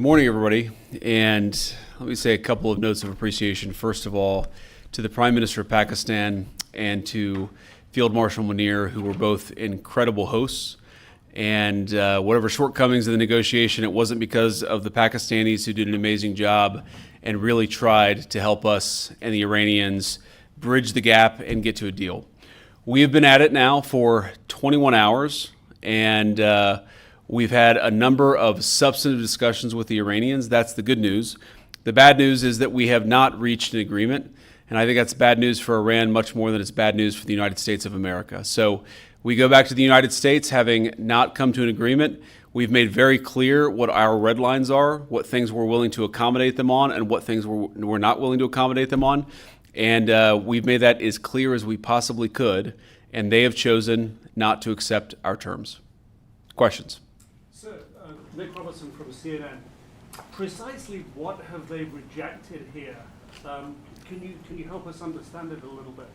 Good morning, everybody. And let me say a couple of notes of appreciation. First of all, to the Prime Minister of Pakistan and to Field Marshal Munir, who were both incredible hosts. And whatever shortcomings in the negotiation, it wasn't because of the Pakistanis, who did an amazing job and really tried to help us and the Iranians bridge the gap and get to a deal. We have been at it now for 21 hours, and we've had a number of substantive discussions with the Iranians. That's the good news. The bad news is that we have not reached an agreement, and I think that's bad news for Iran much more than it's bad news for the United States of America. So we go back to the United States having not come to an agreement. We've made very clear what our red lines are, what things we're willing to accommodate them on, and what things we're not willing to accommodate them on. And we've made that as clear as we possibly could, and they have chosen not to accept our terms. Questions? Sir, Nick Robertson from CNN. Precisely what have they rejected here? Can you help us understand it a little bit?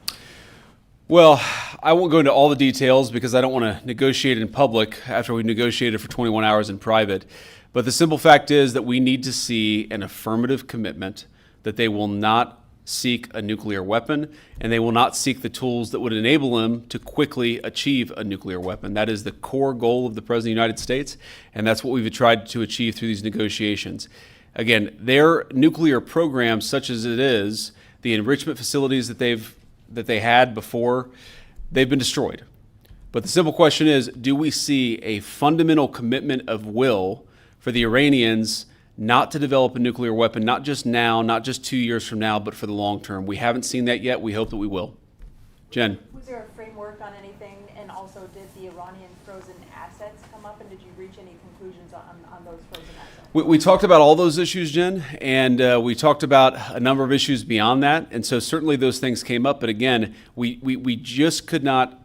Well, I won't go into all the details because I don't want to negotiate in public after we've negotiated for 21 hours in private. But the simple fact is that we need to see an affirmative commitment that they will not seek a nuclear weapon, and they will not seek the tools that would enable them to quickly achieve a nuclear weapon. That is the core goal of the President of the United States, and that's what we've tried to achieve through these negotiations. Again, their nuclear program, such as it is, the enrichment facilities that they had before, they've been destroyed. But the simple question is, do we see a fundamental commitment of will for the Iranians not to develop a nuclear weapon, not just now, not just 2 years from now, but for the long term? We haven't seen that yet. We hope that we will. Jen? Was there a framework on anything? And also, did the Iranian frozen assets come up? And did you reach any conclusions on those frozen assets? We talked about all those issues, Jen, and we talked about a number of issues beyond that. And so certainly those things came up. But again, we just could not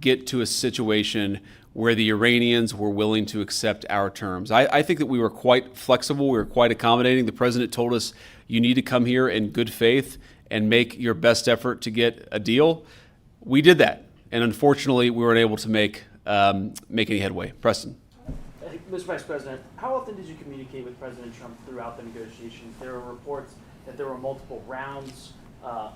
get to a situation where the Iranians were willing to accept our terms. I think that we were quite flexible. We were quite accommodating. The president told us, you need to come here in good faith and make your best effort to get a deal. We did that. And unfortunately, we weren't able to make any headway. Preston. Mr. Vice President, how often did you communicate with President Trump throughout the negotiations? There were reports that there were multiple rounds,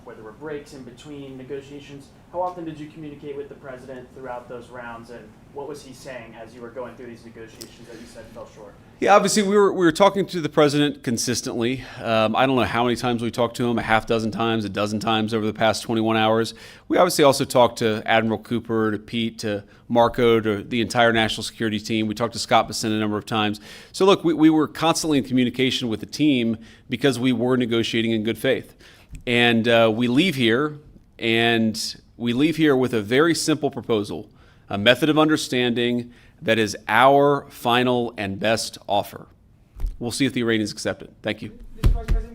where there were breaks in between negotiations. How often did you communicate with the president throughout those rounds, and what was he saying as you were going through these negotiations that you said fell short? Yeah, obviously we were talking to the president consistently. I don't know how many times we talked to him, a half dozen times, a dozen times over the past 21 hours. We obviously also talked to Admiral Cooper, to Pete, to Marco, to the entire national security team. We talked to Scott Bessent a number of times. So look, we were constantly in communication with the team because we were negotiating in good faith. And we leave here with a very simple proposal, a method of understanding that is our final and best offer. We'll see if the Iranians accept it. Thank you.